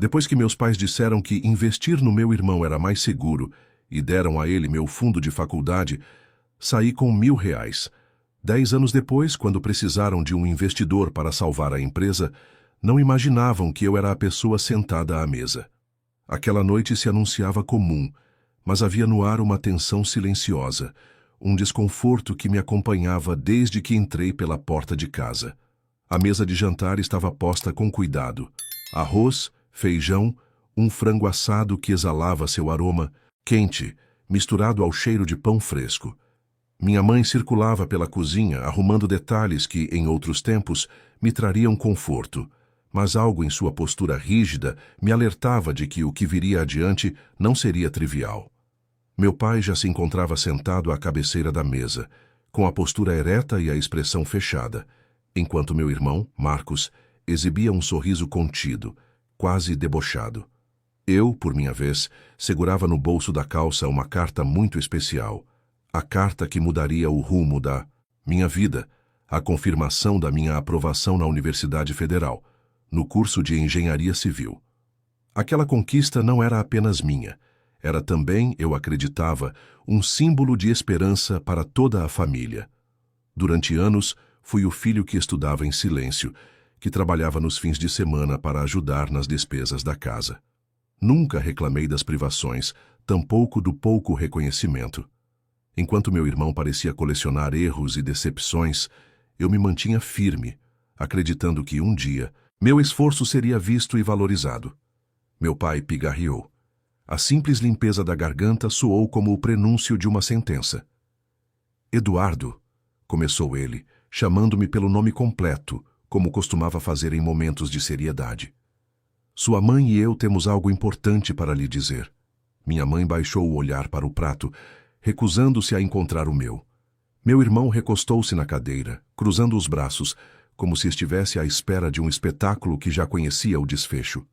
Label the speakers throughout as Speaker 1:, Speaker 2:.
Speaker 1: Depois que meus pais disseram que investir no meu irmão era mais seguro e deram a ele meu fundo de faculdade, saí com R$ 1.000. 10 anos depois, quando precisaram de um investidor para salvar a empresa, não imaginavam que eu era a pessoa sentada à mesa. Aquela noite se anunciava comum, mas havia no ar uma tensão silenciosa, um desconforto que me acompanhava desde que entrei pela porta de casa. A mesa de jantar estava posta com cuidado. Arroz, feijão, um frango assado que exalava seu aroma, quente, misturado ao cheiro de pão fresco. Minha mãe circulava pela cozinha, arrumando detalhes que, em outros tempos, me trariam conforto, mas algo em sua postura rígida me alertava de que o que viria adiante não seria trivial. Meu pai já se encontrava sentado à cabeceira da mesa, com a postura ereta e a expressão fechada, enquanto meu irmão, Marcos, exibia um sorriso contido, quase debochado. Eu, por minha vez, segurava no bolso da calça uma carta muito especial, a carta que mudaria o rumo da minha vida, a confirmação da minha aprovação na Universidade Federal, no curso de Engenharia Civil. Aquela conquista não era apenas minha, era também, eu acreditava, um símbolo de esperança para toda a família. Durante anos, fui o filho que estudava em silêncio, que trabalhava nos fins de semana para ajudar nas despesas da casa. Nunca reclamei das privações, tampouco do pouco reconhecimento. Enquanto meu irmão parecia colecionar erros e decepções, eu me mantinha firme, acreditando que um dia meu esforço seria visto e valorizado. Meu pai pigarreou. A simples limpeza da garganta soou como o prenúncio de uma sentença. Eduardo, começou ele, chamando-me pelo nome completo, como costumava fazer em momentos de seriedade. Sua mãe e eu temos algo importante para lhe dizer. Minha mãe baixou o olhar para o prato, recusando-se a encontrar o meu. Meu irmão recostou-se na cadeira, cruzando os braços, como se estivesse à espera de um espetáculo que já conhecia o desfecho.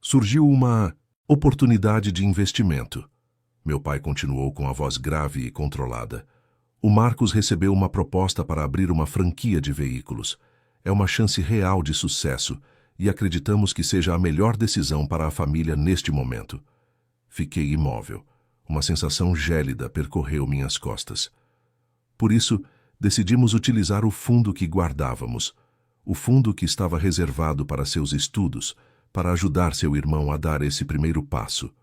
Speaker 1: Surgiu uma oportunidade de investimento. Meu pai continuou com a voz grave e controlada. O Marcos recebeu uma proposta para abrir uma franquia de veículos. É uma chance real de sucesso e acreditamos que seja a melhor decisão para a família neste momento. Fiquei imóvel. Uma sensação gélida percorreu minhas costas. Por isso, decidimos utilizar o fundo que guardávamos, o fundo que estava reservado para seus estudos, para ajudar seu irmão a dar esse primeiro passo.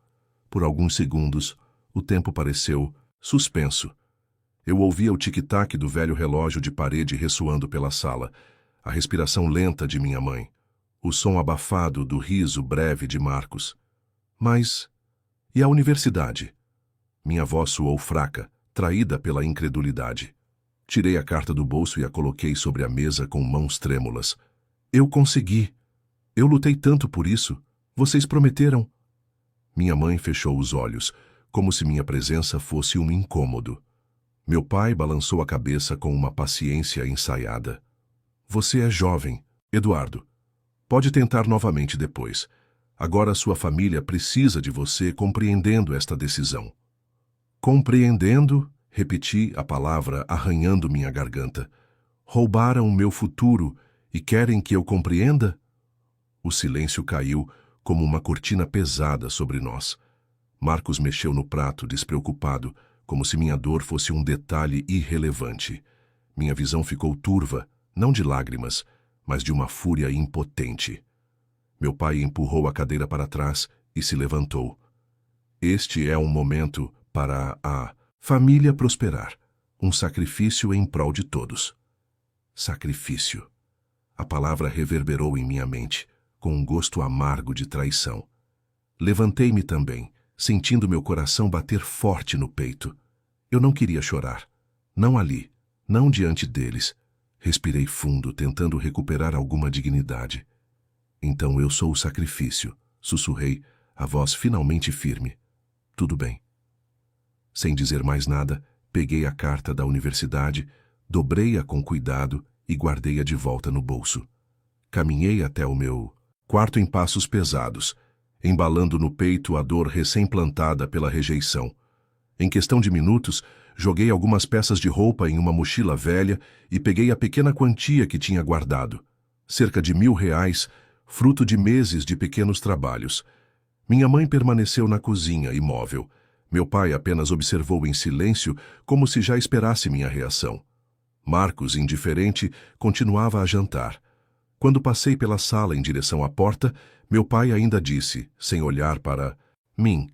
Speaker 1: Por alguns segundos, o tempo pareceu suspenso. Eu ouvia o tic-tac do velho relógio de parede ressoando pela sala, a respiração lenta de minha mãe, o som abafado do riso breve de Marcos. Mas, e a universidade? Minha voz soou fraca, traída pela incredulidade. Tirei a carta do bolso e a coloquei sobre a mesa com mãos trêmulas. Eu consegui. Eu lutei tanto por isso. Vocês prometeram. Minha mãe fechou os olhos, como se minha presença fosse um incômodo. Meu pai balançou a cabeça com uma paciência ensaiada. Você é jovem, Eduardo. Pode tentar novamente depois. Agora sua família precisa de você compreendendo esta decisão. Compreendendo, repeti a palavra arranhando minha garganta. Roubaram o meu futuro e querem que eu compreenda? O silêncio caiu como uma cortina pesada sobre nós. Marcos mexeu no prato, despreocupado, como se minha dor fosse um detalhe irrelevante. Minha visão ficou turva, não de lágrimas, mas de uma fúria impotente. Meu pai empurrou a cadeira para trás e se levantou. Este é um momento para a família prosperar, um sacrifício em prol de todos. Sacrifício. A palavra reverberou em minha mente, com um gosto amargo de traição. Levantei-me também, sentindo meu coração bater forte no peito. Eu não queria chorar. Não ali, não diante deles. Respirei fundo, tentando recuperar alguma dignidade. Então eu sou o sacrifício, sussurrei, a voz finalmente firme. Tudo bem. Sem dizer mais nada, peguei a carta da universidade, dobrei-a com cuidado e guardei-a de volta no bolso. Caminhei até o meu quarto em passos pesados, embalando no peito a dor recém-plantada pela rejeição. Em questão de minutos, joguei algumas peças de roupa em uma mochila velha e peguei a pequena quantia que tinha guardado. Cerca de R$ 1.000, fruto de meses de pequenos trabalhos. Minha mãe permaneceu na cozinha, imóvel. Meu pai apenas observou em silêncio, como se já esperasse minha reação. Marcos, indiferente, continuava a jantar. Quando passei pela sala em direção à porta, meu pai ainda disse, sem olhar para mim: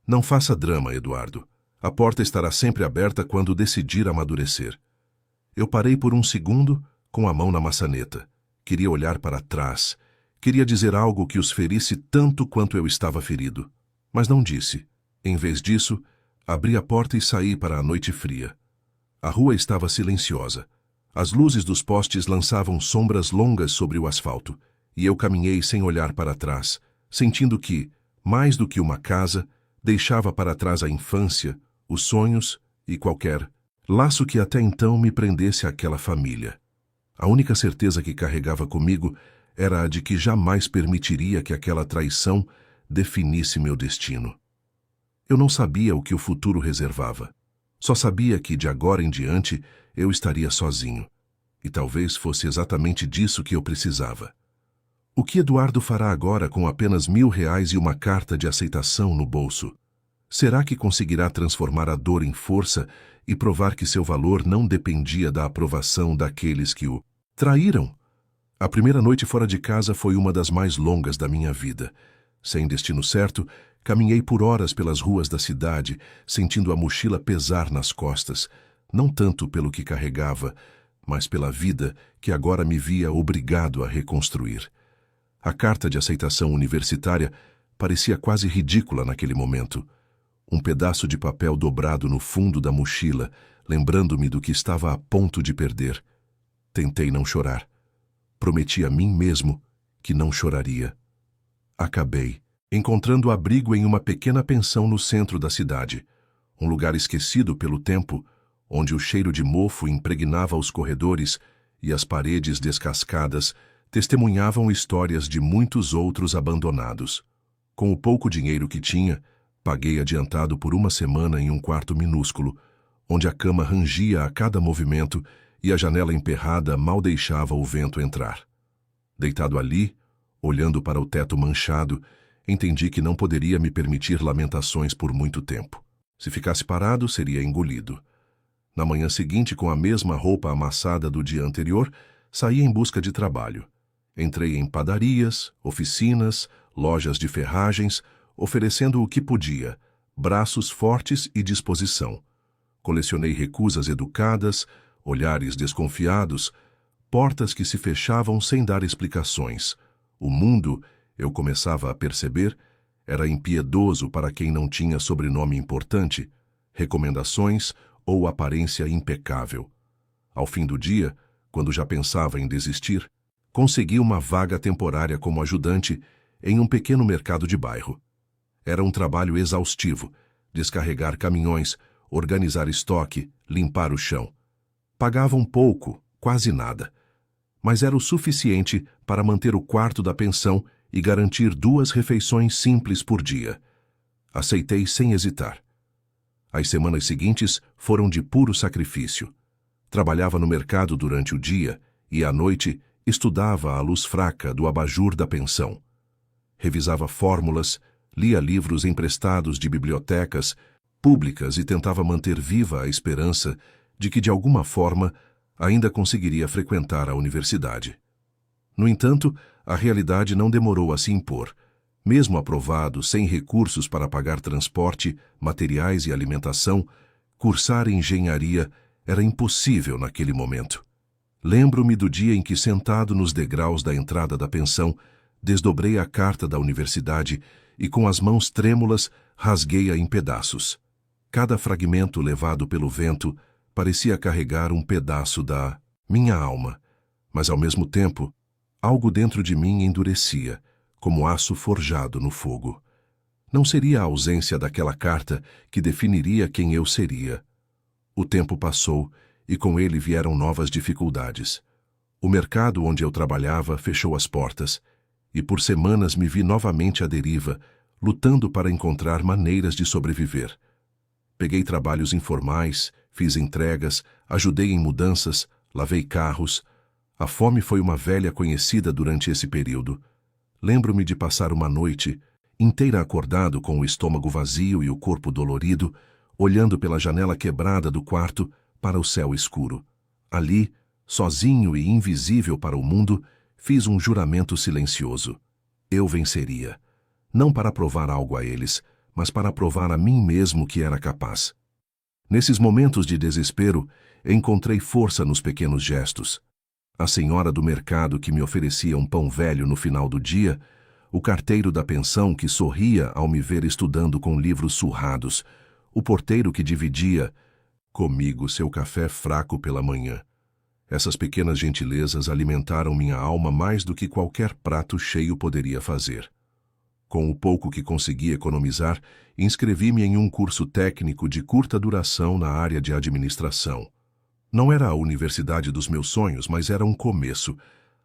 Speaker 1: "Não faça drama, Eduardo. A porta estará sempre aberta quando decidir amadurecer." Eu parei por um segundo, com a mão na maçaneta. Queria olhar para trás. Queria dizer algo que os ferisse tanto quanto eu estava ferido. Mas não disse. Em vez disso, abri a porta e saí para a noite fria. A rua estava silenciosa. As luzes dos postes lançavam sombras longas sobre o asfalto, e eu caminhei sem olhar para trás, sentindo que, mais do que uma casa, deixava para trás a infância, os sonhos e qualquer laço que até então me prendesse àquela família. A única certeza que carregava comigo era a de que jamais permitiria que aquela traição definisse meu destino. Eu não sabia o que o futuro reservava. Só sabia que, de agora em diante, eu estaria sozinho. E talvez fosse exatamente disso que eu precisava. O que Eduardo fará agora com apenas R$ 1.000 e uma carta de aceitação no bolso? Será que conseguirá transformar a dor em força e provar que seu valor não dependia da aprovação daqueles que o traíram? A primeira noite fora de casa foi uma das mais longas da minha vida. Sem destino certo, caminhei por horas pelas ruas da cidade, sentindo a mochila pesar nas costas, não tanto pelo que carregava, mas pela vida que agora me via obrigado a reconstruir. A carta de aceitação universitária parecia quase ridícula naquele momento. Um pedaço de papel dobrado no fundo da mochila, lembrando-me do que estava a ponto de perder. Tentei não chorar. Prometi a mim mesmo que não choraria. Acabei encontrando abrigo em uma pequena pensão no centro da cidade, um lugar esquecido pelo tempo, onde o cheiro de mofo impregnava os corredores e as paredes descascadas testemunhavam histórias de muitos outros abandonados. Com o pouco dinheiro que tinha, paguei adiantado por uma semana em um quarto minúsculo, onde a cama rangia a cada movimento e a janela emperrada mal deixava o vento entrar. Deitado ali, olhando para o teto manchado, entendi que não poderia me permitir lamentações por muito tempo. Se ficasse parado, seria engolido. Na manhã seguinte, com a mesma roupa amassada do dia anterior, saí em busca de trabalho. Entrei em padarias, oficinas, lojas de ferragens, oferecendo o que podia, braços fortes e disposição. Colecionei recusas educadas, olhares desconfiados, portas que se fechavam sem dar explicações. O mundo, eu começava a perceber, era impiedoso para quem não tinha sobrenome importante, recomendações ou aparência impecável. Ao fim do dia, quando já pensava em desistir, consegui uma vaga temporária como ajudante em um pequeno mercado de bairro. Era um trabalho exaustivo, descarregar caminhões, organizar estoque, limpar o chão. Pagavam pouco, quase nada, mas era o suficiente para manter o quarto da pensão e garantir 2 refeições simples por dia. Aceitei sem hesitar. As semanas seguintes foram de puro sacrifício. Trabalhava no mercado durante o dia e, à noite, estudava à luz fraca do abajur da pensão. Revisava fórmulas, lia livros emprestados de bibliotecas públicas e tentava manter viva a esperança de que, de alguma forma, ainda conseguiria frequentar a universidade. No entanto, a realidade não demorou a se impor. Mesmo aprovado, sem recursos para pagar transporte, materiais e alimentação, cursar engenharia era impossível naquele momento. Lembro-me do dia em que, sentado nos degraus da entrada da pensão, desdobrei a carta da universidade e, com as mãos trêmulas, rasguei-a em pedaços. Cada fragmento levado pelo vento parecia carregar um pedaço da minha alma, mas, ao mesmo tempo, algo dentro de mim endurecia, como aço forjado no fogo. Não seria a ausência daquela carta que definiria quem eu seria. O tempo passou e com ele vieram novas dificuldades. O mercado onde eu trabalhava fechou as portas e por semanas me vi novamente à deriva, lutando para encontrar maneiras de sobreviver. Peguei trabalhos informais, fiz entregas, ajudei em mudanças, lavei carros. A fome foi uma velha conhecida durante esse período. Lembro-me de passar uma noite inteira acordado com o estômago vazio e o corpo dolorido, olhando pela janela quebrada do quarto para o céu escuro. Ali, sozinho e invisível para o mundo, fiz um juramento silencioso. Eu venceria. Não para provar algo a eles, mas para provar a mim mesmo que era capaz. Nesses momentos de desespero, encontrei força nos pequenos gestos. A senhora do mercado que me oferecia um pão velho no final do dia, o carteiro da pensão que sorria ao me ver estudando com livros surrados, o porteiro que dividia comigo seu café fraco pela manhã. Essas pequenas gentilezas alimentaram minha alma mais do que qualquer prato cheio poderia fazer. Com o pouco que consegui economizar, inscrevi-me em um curso técnico de curta duração na área de administração. Não era a universidade dos meus sonhos, mas era um começo.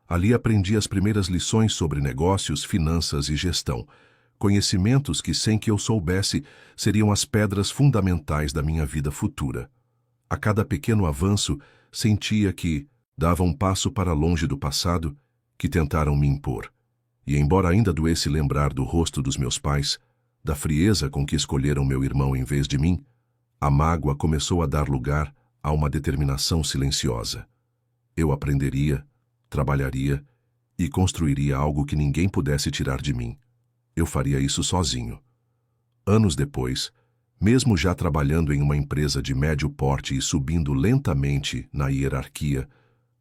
Speaker 1: Ali aprendi as primeiras lições sobre negócios, finanças e gestão, conhecimentos que, sem que eu soubesse, seriam as pedras fundamentais da minha vida futura. A cada pequeno avanço, sentia que dava um passo para longe do passado que tentaram me impor. E embora ainda doesse lembrar do rosto dos meus pais, da frieza com que escolheram meu irmão em vez de mim, a mágoa começou a dar lugar a uma determinação silenciosa. Eu aprenderia, trabalharia e construiria algo que ninguém pudesse tirar de mim. Eu faria isso sozinho. Anos depois, mesmo já trabalhando em uma empresa de médio porte e subindo lentamente na hierarquia,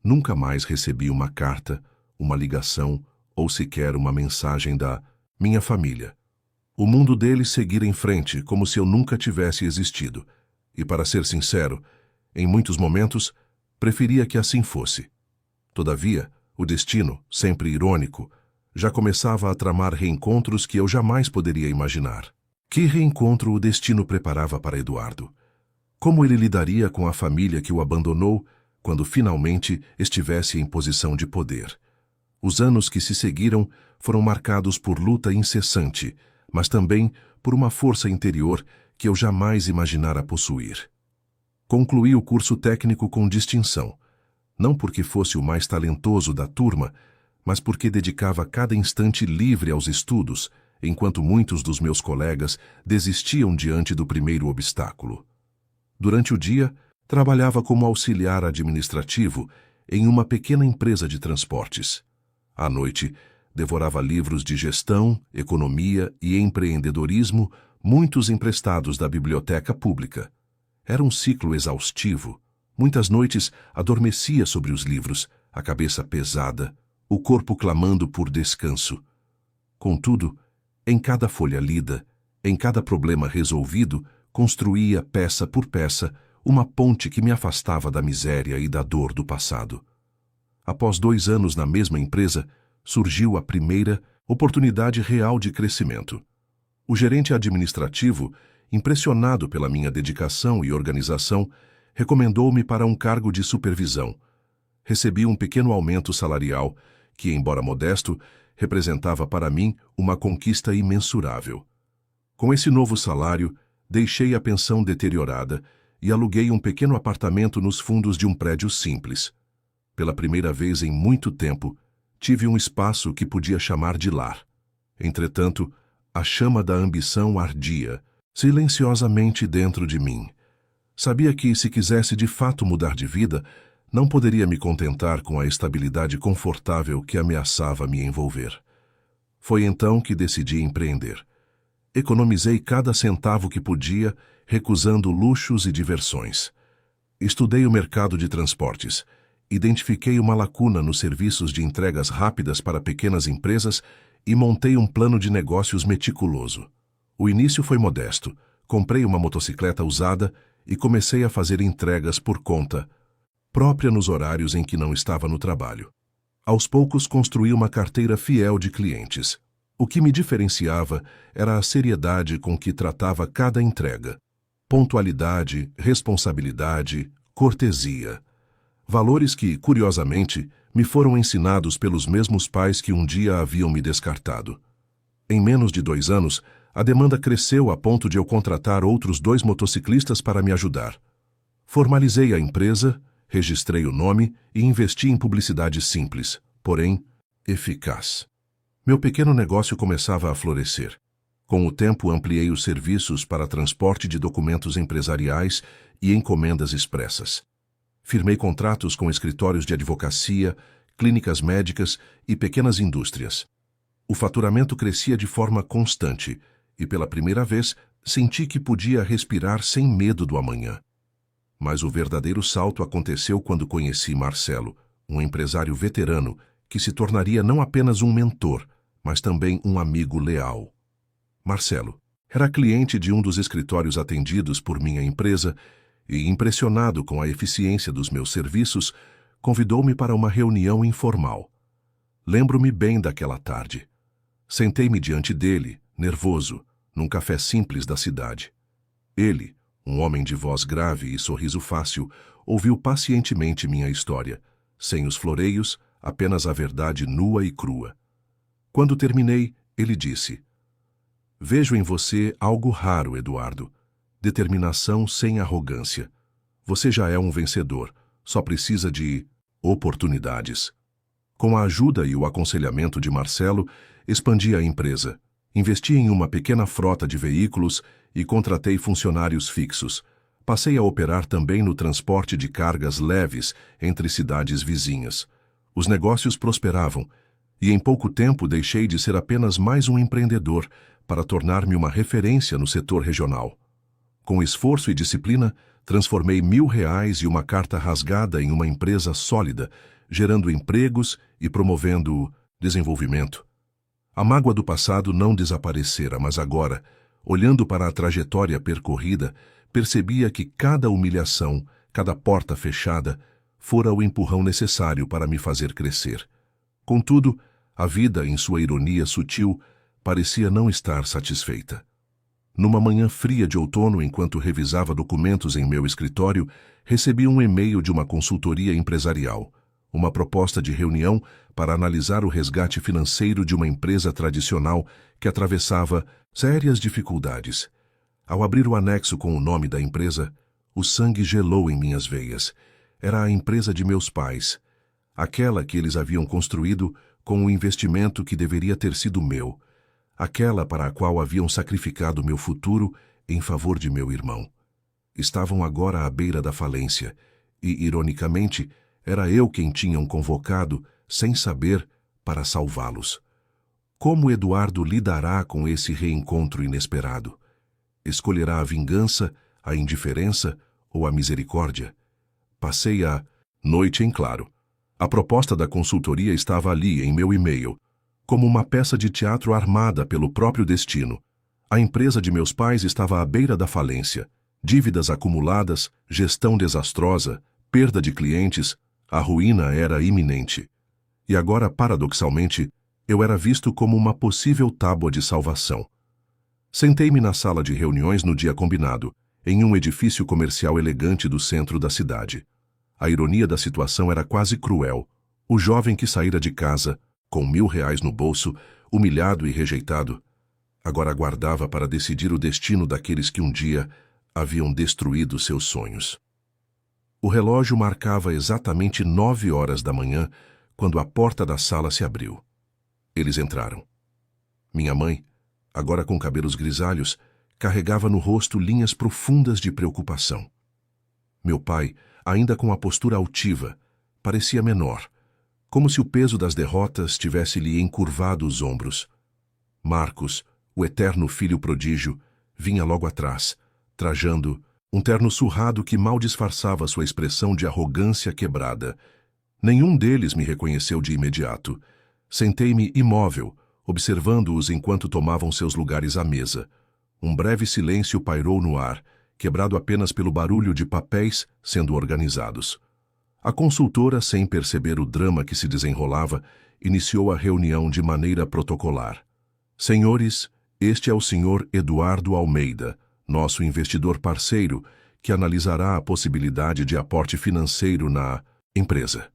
Speaker 1: nunca mais recebi uma carta, uma ligação ou sequer uma mensagem da minha família. O mundo deles seguira em frente como se eu nunca tivesse existido. E, para ser sincero, em muitos momentos, preferia que assim fosse. Todavia, o destino, sempre irônico, já começava a tramar reencontros que eu jamais poderia imaginar. Que reencontro o destino preparava para Eduardo? Como ele lidaria com a família que o abandonou quando finalmente estivesse em posição de poder? Os anos que se seguiram foram marcados por luta incessante, mas também por uma força interior que eu jamais imaginara possuir. Concluí o curso técnico com distinção, não porque fosse o mais talentoso da turma, mas porque dedicava cada instante livre aos estudos, enquanto muitos dos meus colegas desistiam diante do primeiro obstáculo. Durante o dia, trabalhava como auxiliar administrativo em uma pequena empresa de transportes. À noite, devorava livros de gestão, economia e empreendedorismo, muitos emprestados da biblioteca pública. Era um ciclo exaustivo. Muitas noites adormecia sobre os livros, a cabeça pesada, o corpo clamando por descanso. Contudo, em cada folha lida, em cada problema resolvido, construía, peça por peça, uma ponte que me afastava da miséria e da dor do passado. Após 2 anos na mesma empresa, surgiu a primeira oportunidade real de crescimento. O gerente administrativo, impressionado pela minha dedicação e organização, recomendou-me para um cargo de supervisão. Recebi um pequeno aumento salarial que, embora modesto, representava para mim uma conquista imensurável. Com esse novo salário, deixei a pensão deteriorada e aluguei um pequeno apartamento nos fundos de um prédio simples. Pela primeira vez em muito tempo, tive um espaço que podia chamar de lar. Entretanto, a chama da ambição ardia, silenciosamente dentro de mim. Sabia que, se quisesse de fato mudar de vida, não poderia me contentar com a estabilidade confortável que ameaçava me envolver. Foi então que decidi empreender. Economizei cada centavo que podia, recusando luxos e diversões. Estudei o mercado de transportes. Identifiquei uma lacuna nos serviços de entregas rápidas para pequenas empresas e montei um plano de negócios meticuloso. O início foi modesto. Comprei uma motocicleta usada e comecei a fazer entregas por conta própria nos horários em que não estava no trabalho. Aos poucos construí uma carteira fiel de clientes. O que me diferenciava era a seriedade com que tratava cada entrega. Pontualidade, responsabilidade, cortesia. Valores que, curiosamente, me foram ensinados pelos mesmos pais que um dia haviam me descartado. Em menos de 2 anos, a demanda cresceu a ponto de eu contratar outros 2 motociclistas para me ajudar. Formalizei a empresa, registrei o nome e investi em publicidade simples, porém eficaz. Meu pequeno negócio começava a florescer. Com o tempo, ampliei os serviços para transporte de documentos empresariais e encomendas expressas. Firmei contratos com escritórios de advocacia, clínicas médicas e pequenas indústrias. O faturamento crescia de forma constante e, pela primeira vez, senti que podia respirar sem medo do amanhã. Mas o verdadeiro salto aconteceu quando conheci Marcelo, um empresário veterano que se tornaria não apenas um mentor, mas também um amigo leal. Marcelo era cliente de um dos escritórios atendidos por minha empresa e, impressionado com a eficiência dos meus serviços, convidou-me para uma reunião informal. Lembro-me bem daquela tarde. Sentei-me diante dele, nervoso, num café simples da cidade. Ele, um homem de voz grave e sorriso fácil, ouviu pacientemente minha história, sem os floreios, apenas a verdade nua e crua. Quando terminei, ele disse: "Vejo em você algo raro, Eduardo. Determinação sem arrogância. Você já é um vencedor, só precisa de oportunidades." Com a ajuda e o aconselhamento de Marcelo, expandi a empresa. Investi em uma pequena frota de veículos e contratei funcionários fixos. Passei a operar também no transporte de cargas leves entre cidades vizinhas. Os negócios prosperavam e em pouco tempo deixei de ser apenas mais um empreendedor para tornar-me uma referência no setor regional. Com esforço e disciplina, transformei R$ 1.000 e uma carta rasgada em uma empresa sólida, gerando empregos e promovendo desenvolvimento. A mágoa do passado não desaparecera, mas agora, olhando para a trajetória percorrida, percebia que cada humilhação, cada porta fechada, fora o empurrão necessário para me fazer crescer. Contudo, a vida, em sua ironia sutil, parecia não estar satisfeita. Numa manhã fria de outono, enquanto revisava documentos em meu escritório, recebi um e-mail de uma consultoria empresarial, uma proposta de reunião para analisar o resgate financeiro de uma empresa tradicional que atravessava sérias dificuldades. Ao abrir o anexo com o nome da empresa, o sangue gelou em minhas veias. Era a empresa de meus pais, aquela que eles haviam construído com o investimento que deveria ter sido meu, aquela para a qual haviam sacrificado meu futuro em favor de meu irmão. Estavam agora à beira da falência e, ironicamente, era eu quem tinham convocado, sem saber, para salvá-los. Como Eduardo lidará com esse reencontro inesperado? Escolherá a vingança, a indiferença ou a misericórdia? Passei a noite em claro. A proposta da consultoria estava ali, em meu e-mail, como uma peça de teatro armada pelo próprio destino. A empresa de meus pais estava à beira da falência. Dívidas acumuladas, gestão desastrosa, perda de clientes, a ruína era iminente. E agora, paradoxalmente, eu era visto como uma possível tábua de salvação. Sentei-me na sala de reuniões no dia combinado, em um edifício comercial elegante do centro da cidade. A ironia da situação era quase cruel. O jovem que saíra de casa, com R$ 1.000 no bolso, humilhado e rejeitado, agora aguardava para decidir o destino daqueles que um dia haviam destruído seus sonhos. O relógio marcava exatamente 9 horas da manhã, quando a porta da sala se abriu. Eles entraram. Minha mãe, agora com cabelos grisalhos, carregava no rosto linhas profundas de preocupação. Meu pai, ainda com a postura altiva, parecia menor, como se o peso das derrotas tivesse-lhe encurvado os ombros. Marcos, o eterno filho prodígio, vinha logo atrás, trajando um terno surrado que mal disfarçava sua expressão de arrogância quebrada. Nenhum deles me reconheceu de imediato. Sentei-me imóvel, observando-os enquanto tomavam seus lugares à mesa. Um breve silêncio pairou no ar, quebrado apenas pelo barulho de papéis sendo organizados. A consultora, sem perceber o drama que se desenrolava, iniciou a reunião de maneira protocolar. Senhores, este é o Sr. Eduardo Almeida, nosso investidor parceiro, que analisará a possibilidade de aporte financeiro na empresa.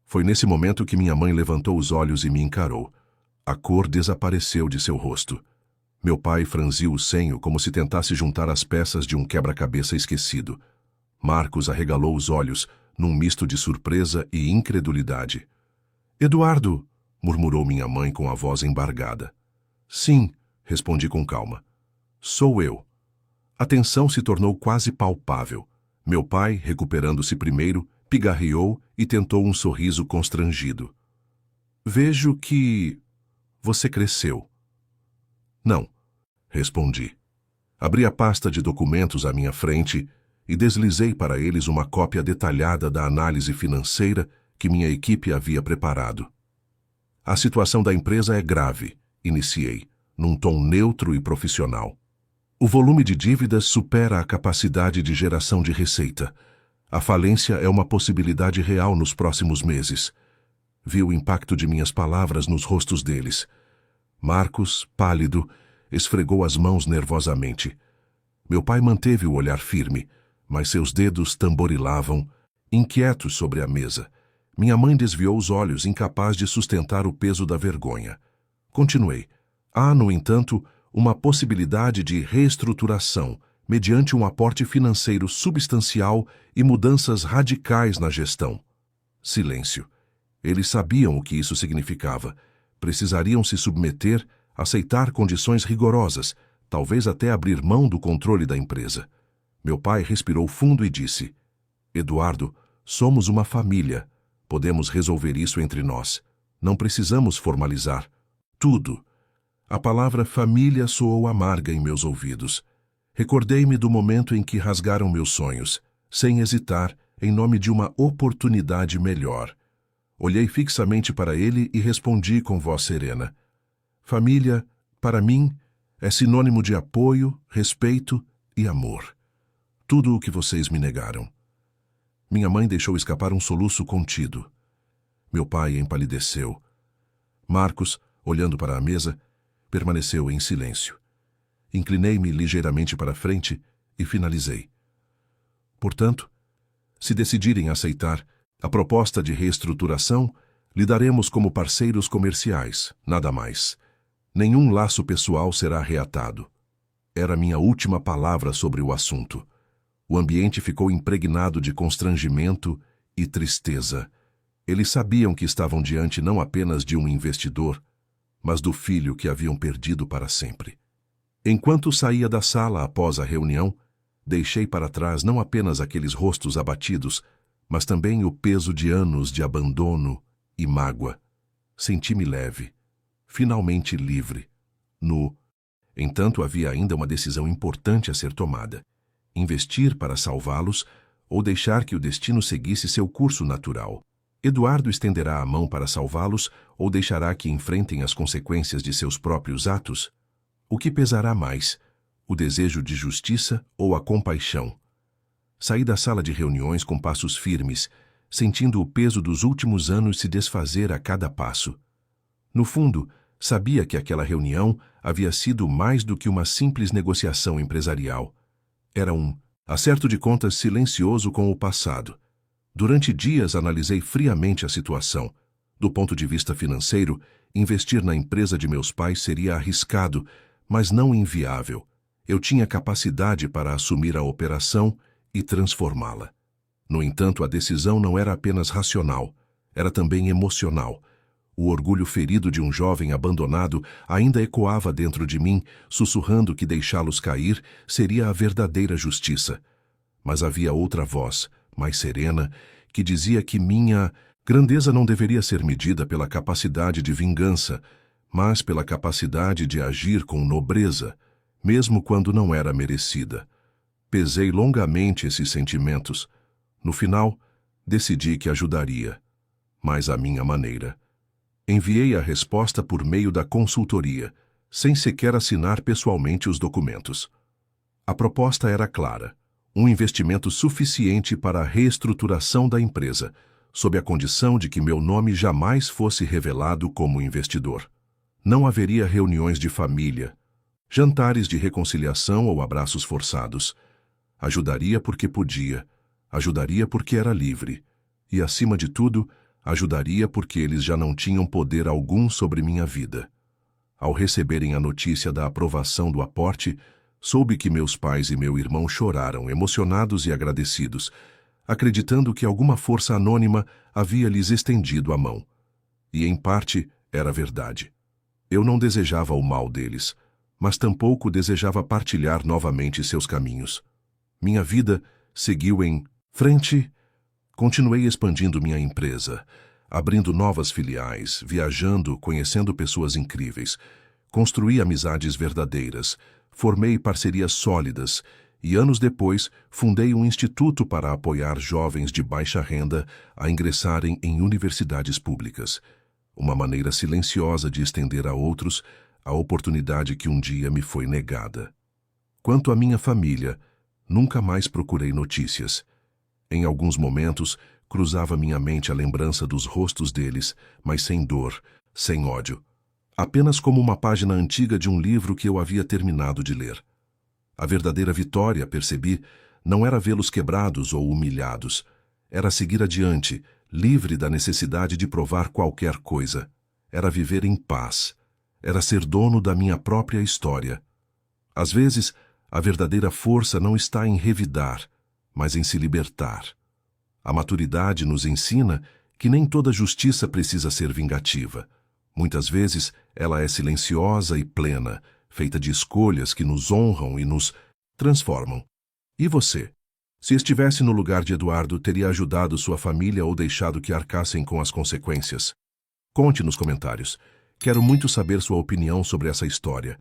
Speaker 1: Foi nesse momento que minha mãe levantou os olhos e me encarou. A cor desapareceu de seu rosto. Meu pai franziu o senho como se tentasse juntar as peças de um quebra-cabeça esquecido. Marcos arregalou os olhos, num misto de surpresa e incredulidade. "Eduardo", murmurou minha mãe com a voz embargada. Sim, respondi com calma. Sou eu. A tensão se tornou quase palpável. Meu pai, recuperando-se primeiro, pigarreou e tentou um sorriso constrangido. Vejo que você cresceu. Não, respondi. Abri a pasta de documentos à minha frente e deslizei para eles uma cópia detalhada da análise financeira que minha equipe havia preparado. A situação da empresa é grave, iniciei, num tom neutro e profissional. O volume de dívidas supera a capacidade de geração de receita. A falência é uma possibilidade real nos próximos meses. Vi o impacto de minhas palavras nos rostos deles. Marcos, pálido, esfregou as mãos nervosamente. Meu pai manteve o olhar firme, mas seus dedos tamborilavam, inquietos sobre a mesa. Minha mãe desviou os olhos, incapaz de sustentar o peso da vergonha. Continuei. Há, no entanto, uma possibilidade de reestruturação, mediante um aporte financeiro substancial e mudanças radicais na gestão. Silêncio. Eles sabiam o que isso significava. Precisariam se submeter, aceitar condições rigorosas, talvez até abrir mão do controle da empresa. Meu pai respirou fundo e disse: Eduardo, somos uma família. Podemos resolver isso entre nós. Não precisamos formalizar. Tudo. A palavra família soou amarga em meus ouvidos. Recordei-me do momento em que rasgaram meus sonhos, sem hesitar, em nome de uma oportunidade melhor. Olhei fixamente para ele e respondi com voz serena. Família, para mim, é sinônimo de apoio, respeito e amor. Tudo o que vocês me negaram. Minha mãe deixou escapar um soluço contido. Meu pai empalideceu. Marcos, olhando para a mesa, permaneceu em silêncio. Inclinei-me ligeiramente para frente e finalizei. Portanto, se decidirem aceitar a proposta de reestruturação, lidaremos como parceiros comerciais, nada mais. Nenhum laço pessoal será reatado. Era minha última palavra sobre o assunto. O ambiente ficou impregnado de constrangimento e tristeza. Eles sabiam que estavam diante não apenas de um investidor, mas do filho que haviam perdido para sempre. Enquanto saía da sala após a reunião, deixei para trás não apenas aqueles rostos abatidos, mas também o peso de anos de abandono e mágoa. Senti-me leve, finalmente livre, nu. Entanto, havia ainda uma decisão importante a ser tomada: investir para salvá-los ou deixar que o destino seguisse seu curso natural. Eduardo estenderá a mão para salvá-los ou deixará que enfrentem as consequências de seus próprios atos? O que pesará mais, o desejo de justiça ou a compaixão? Saí da sala de reuniões com passos firmes, sentindo o peso dos últimos anos se desfazer a cada passo. No fundo, sabia que aquela reunião havia sido mais do que uma simples negociação empresarial. Era um acerto de contas silencioso com o passado. Durante dias analisei friamente a situação. Do ponto de vista financeiro, investir na empresa de meus pais seria arriscado, mas não inviável. Eu tinha capacidade para assumir a operação e transformá-la. No entanto, a decisão não era apenas racional, era também emocional. O orgulho ferido de um jovem abandonado ainda ecoava dentro de mim, sussurrando que deixá-los cair seria a verdadeira justiça. Mas havia outra voz, mais serena, que dizia que minha grandeza não deveria ser medida pela capacidade de vingança, mas pela capacidade de agir com nobreza, mesmo quando não era merecida. Pesei longamente esses sentimentos. No final, decidi que ajudaria, mas à minha maneira. Enviei a resposta por meio da consultoria, sem sequer assinar pessoalmente os documentos. A proposta era clara: um investimento suficiente para a reestruturação da empresa, sob a condição de que meu nome jamais fosse revelado como investidor. Não haveria reuniões de família, jantares de reconciliação ou abraços forçados. Ajudaria porque podia, ajudaria porque era livre, e, acima de tudo, ajudaria porque eles já não tinham poder algum sobre minha vida. Ao receberem a notícia da aprovação do aporte, soube que meus pais e meu irmão choraram, emocionados e agradecidos, acreditando que alguma força anônima havia lhes estendido a mão. E, em parte, Era verdade. Eu não desejava o mal deles, mas tampouco desejava partilhar novamente seus caminhos. Minha vida seguiu em frente. Continuei expandindo minha empresa, abrindo novas filiais, viajando, conhecendo pessoas incríveis. Construí amizades verdadeiras, formei parcerias sólidas e, anos depois, fundei um instituto para apoiar jovens de baixa renda a ingressarem em universidades públicas. Uma maneira silenciosa de estender a outros a oportunidade que um dia me foi negada. Quanto à minha família, nunca mais procurei notícias. Em alguns momentos, cruzava minha mente a lembrança dos rostos deles, mas sem dor, sem ódio. Apenas como uma página antiga de um livro que eu havia terminado de ler. A verdadeira vitória, percebi, não era vê-los quebrados ou humilhados. Era seguir adiante, livre da necessidade de provar qualquer coisa. Era viver em paz. Era ser dono da minha própria história. Às vezes, a verdadeira força não está em revidar, mas em se libertar. A maturidade nos ensina que nem toda justiça precisa ser vingativa. Muitas vezes, ela é silenciosa e plena, feita de escolhas que nos honram e nos transformam. E você? Se estivesse no lugar de Eduardo, teria ajudado sua família ou deixado que arcassem com as consequências? Conte nos comentários. Quero muito saber sua opinião sobre essa história.